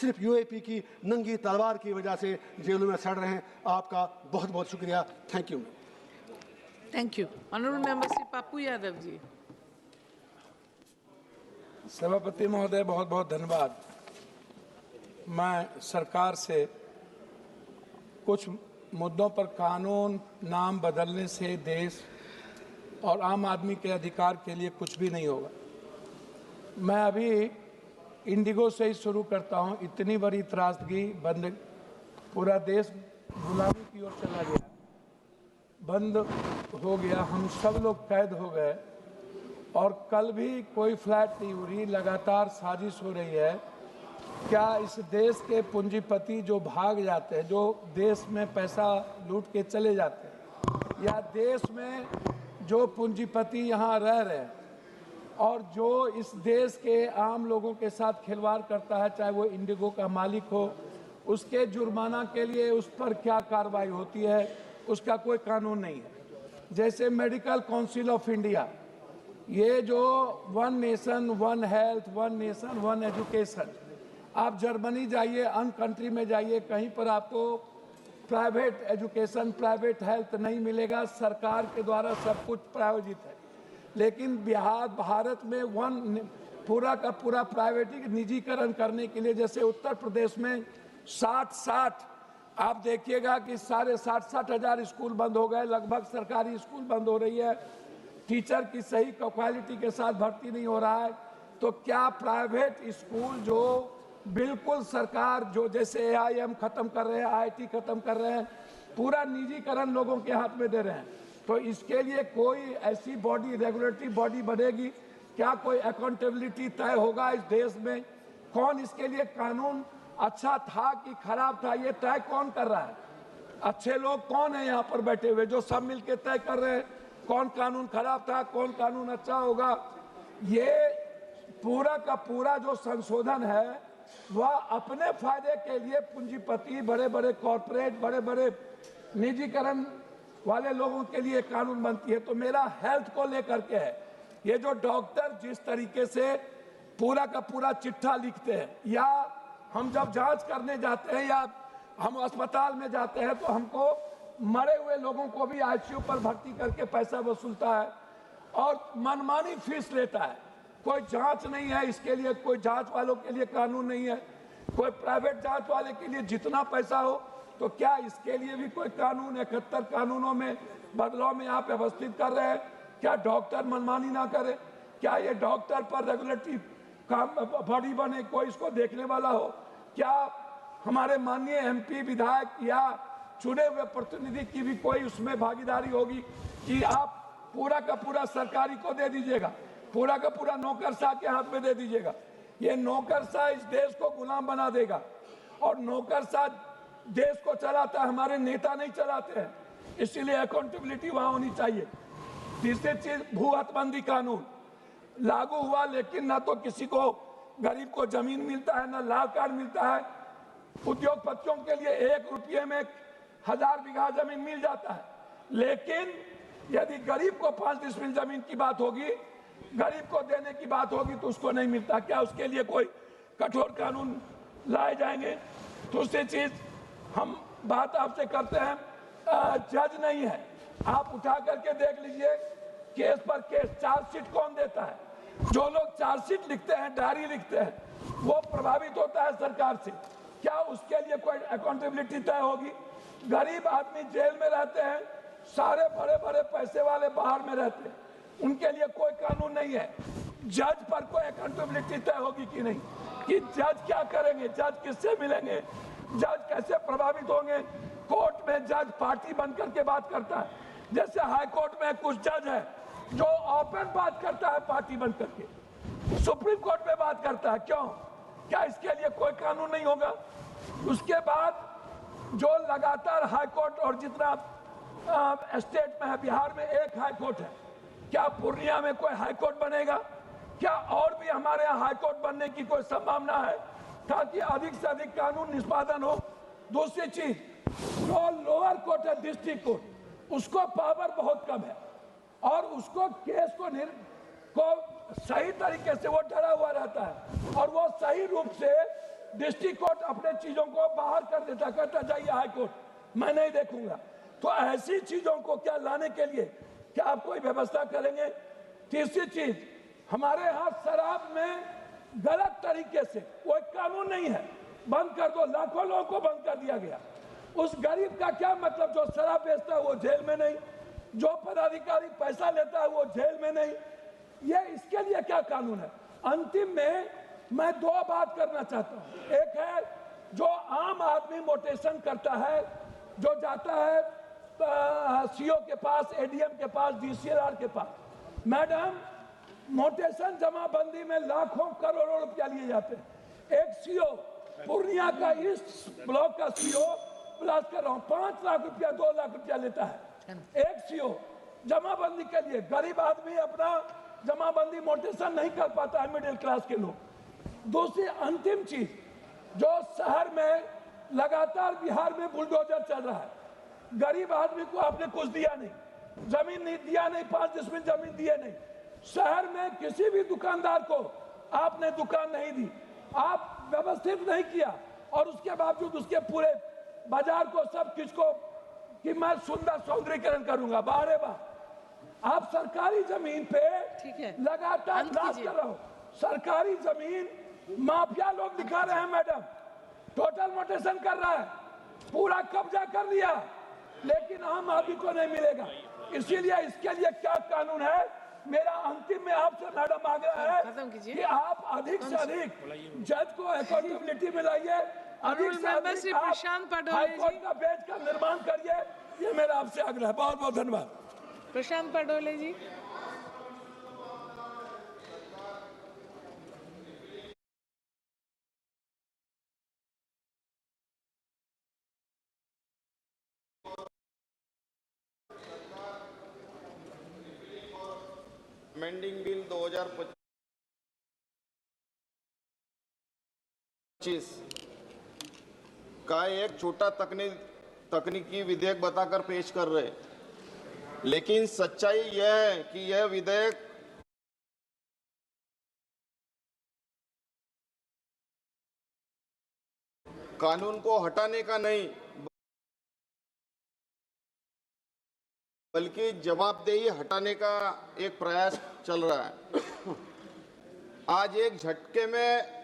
सिर्फ यूएपी की नंगी तलवार की वजह से जेलों में सड़ रहे हैं। आपका बहुत बहुत शुक्रिया। Thank you. Thank you. Honourable member Shri Pappu Yadav ji. सभापति महोदय, बहुत बहुत धन्यवाद। मैं सरकार से कुछ मुद्दों पर कानून नाम बदलने से देश और आम आदमी के अधिकार के लिए कुछ भी नहीं होगा। मैं अभी इंडिगो से ही शुरू करता हूं। इतनी बड़ी त्रासदी बंद, पूरा देश गुलामी की ओर चला गया, बंद हो गया, हम सब लोग कैद हो गए और कल भी कोई फ्लैट नहीं हो रही, लगातार साजिश हो रही है। क्या इस देश के पूंजीपति जो भाग जाते हैं, जो देश में पैसा लूट के चले जाते हैं, या देश में जो पूंजीपति यहाँ रह रहे हैं और जो इस देश के आम लोगों के साथ खिलवाड़ करता है, चाहे वो इंडिगो का मालिक हो, उसके जुर्माना के लिए उस पर क्या कार्रवाई होती है, उसका कोई कानून नहीं है। जैसे मेडिकल काउंसिल ऑफ इंडिया, ये जो one nation one health, one nation one education, आप जर्मनी जाइए, अन्य कंट्री में जाइए, कहीं पर आपको प्राइवेट एजुकेशन, प्राइवेट हेल्थ नहीं मिलेगा। सरकार के द्वारा सब कुछ प्रायोजित है। लेकिन भारत में पूरा का पूरा प्राइवेट निजीकरण करने के लिए, जैसे उत्तर प्रदेश में 60 आप देखिएगा कि साढ़े 60 हजार स्कूल बंद हो गए, लगभग सरकारी स्कूल बंद हो रही है, टीचर की सही क्वालिटी के साथ भर्ती नहीं हो रहा है। तो क्या प्राइवेट स्कूल जो बिल्कुल सरकार, जो जैसे AIM खत्म कर रहे हैं, IIT खत्म कर रहे हैं, पूरा निजीकरण लोगों के हाथ में दे रहे हैं, तो इसके लिए कोई ऐसी बॉडी, रेगुलेटरी बॉडी बनेगी? क्या कोई अकाउंटेबिलिटी तय होगा इस देश में? कौन इसके लिए कानून अच्छा था कि खराब था, ये तय कौन कर रहा है? अच्छे लोग कौन है यहाँ पर बैठे हुए जो सब मिलके तय कर रहे हैं कौन कानून खराब था, कौन कानून अच्छा होगा? ये पूरा का पूरा जो संशोधन है वह अपने फायदे के लिए पूंजीपति, बड़े बड़े कॉरपोरेट, बड़े बड़े निजीकरण वाले लोगों के लिए कानून बनती है। तो मेरा हेल्थ को लेकर के है, ये जो डॉक्टर जिस तरीके से पूरा का पूरा चिट्ठा लिखते हैं, या हम जब जांच करने जाते हैं या हम अस्पताल में जाते हैं तो हमको मरे हुए लोगों को भी ICU पर भर्ती करके पैसा वसूलता है और मनमानी फीस लेता है। कोई जांच नहीं है इसके लिए, कोई जांच वालों के लिए कानून नहीं है, कोई प्राइवेट जांच वाले के लिए जितना पैसा हो। तो क्या इसके लिए भी कोई कानून? 71 कानूनों में बदलाव में आप व्यवस्थित कर रहे हैं, क्या डॉक्टर मनमानी ना करे? क्या ये डॉक्टर पर रेगुलेटरी काम बॉडी बने, कोई इसको देखने वाला हो? क्या हमारे माननीय MP, विधायक या चुने हुए प्रतिनिधि की भी कोई उसमें भागीदारी होगी कि आप पूरा का पूरा सरकारी को दे दीजिएगा, पूरा का पूरा नौकरशाह के हाथ में दे दीजिएगा? ये नौकरशाह इस देश को गुलाम बना देगा और नौकरशाह देश को चलाता है, हमारे नेता नहीं चलाते हैं। इसीलिए अकाउंटेबिलिटी वहां होनी चाहिए। तीसरी चीज, भू हदबंदी कानून लागू हुआ, लेकिन ना तो किसी को, गरीब को जमीन मिलता है, ना लाभ कार्ड मिलता है। उद्योगपतियों के लिए 1 रुपये में 1000 बीघा जमीन मिल जाता है, लेकिन यदि गरीब को 5 डिसमिल जमीन की बात होगी, गरीब को देने की बात होगी, तो उसको नहीं मिलता। क्या उसके लिए कोई कठोर कानून लाए जाएंगे? दूसरी चीज, हम बात आपसे करते हैं, जज नहीं है, आप उठा करके देख लीजिए केस पर केस। चार्जशीट कौन देता है? जो लोग चार्जशीट लिखते हैं, डायरी लिखते हैं, वो प्रभावित होता है सरकार से। क्या उसके लिए कोई अकाउंटेबिलिटी तय होगी? गरीब आदमी जेल में रहते हैं, सारे बड़े बड़े पैसे वाले बाहर में रहते हैं, उनके लिए कोई कानून नहीं है। जज पर कोई अकाउंटेबिलिटी तय होगी कि नहीं, कि जज क्या करेंगे, जज किससे मिलेंगे, जज कैसे प्रभावित होंगे? कोर्ट में जज पार्टी बन करके बात करता है, जैसे हाई कोर्ट में कुछ जज है जो ओपन बात करता है पार्टी बन करके, सुप्रीम कोर्ट में बात करता है। क्यों? क्या इसके लिए कोई कानून नहीं होगा? उसके बाद जो लगातार हाई कोर्ट, और जितना स्टेट में है, बिहार में 1 हाई कोर्ट है, क्या पूर्णिया में कोई हाई कोर्ट बनेगा? क्या और भी हमारे यहाँ हाई कोर्ट बनने की कोई संभावना है, ताकि अधिक से अधिक कानून निष्पादन हो? दूसरी चीज, जो लोअर कोर्ट है, डिस्ट्रिक्ट कोर्ट, उसको पावर बहुत कम है और उसको केस को सही तरीके से वो डरा हुआ रहता है और वो सही रूप से डिस्ट्रिक्ट कोर्ट अपने चीजों को बाहर कर देता, कहता जाइए हाई कोर्ट, मैं नहीं देखूंगा। तो ऐसी चीजों को क्या लाने के लिए क्या आप कोई व्यवस्था करेंगे? तीसरी चीज, हमारे यहाँ शराब में गलत तरीके से कोई कानून नहीं है, बंद कर दो, लाखों लोगों को बंद कर दिया गया। उस गरीब का क्या मतलब? जो शराब बेचता है वो जेल में नहीं, जो पदाधिकारी पैसा लेता है वो जेल में नहीं। ये इसके लिए क्या कानून है? अंतिम में मैं दो बात करना चाहता हूँ। एक है जो आम आदमी मोटेशन करता है, जो जाता है सीओ के पास, एडीएम के पास, डीसीएलआर के पास। मैडम, मोटेशन जमाबंदी में लाखों करोड़ों रुपया लिए जाते हैं। एक सीओ पूर्णिया का ईस्ट ब्लॉक का सीओ प्लस कर रहा हूँ 5 लाख रुपया 2 लाख रुपया लेता है एक सीओ जमाबंदी के लिए। गरीब आदमी अपना जमाबंदी मोटेशन नहीं कर पाता है, मिडिल क्लास के लोग। दूसरी अंतिम चीज, जो शहर में लगातार बिहार में बुलडोजर चल रहा है, गरीब आदमी को आपने कुछ दिया नहीं, जमीन नहीं दिया, नहीं 5 डिसमिल जमीन दिए नहीं। शहर में किसी भी दुकानदार को आपने दुकान नहीं दी, आप व्यवस्थित नहीं किया, और उसके बावजूद उसके पूरे बाजार को सब किसको कि मैं सुंदर सौंदर्यीकरण करूंगा, बारे बार आप सरकारी जमीन पे लगातार लाश कर रहे हो। सरकारी जमीन माफिया लोग दिखा रहे हैं मैडम, टोटल मोटेशन कर रहा है, पूरा कब्जा कर लिया, लेकिन आम आदमी को नहीं मिलेगा। इसीलिए इसके लिए क्या कानून है? मेरा अंतिम में आपसे मैडम आग्रह है कि आप अधिक से अधिक जज को अकाउंटेबिलिटी में लाइए, अधिक से अधिक हाई कोर्ट का बेंच का निर्माण करिए। ये मेरा आपसे आग्रह है। बहुत बहुत धन्यवाद। प्रशांत पडोले जी। अमेंडिंग बिल 2025 का एक छोटा तकनीकी विधेयक बताकर पेश कर रहे, लेकिन सच्चाई यह है कि यह विधेयक कानून को हटाने का नहीं बल्कि जवाबदेही हटाने का एक प्रयास चल रहा है। आज एक झटके में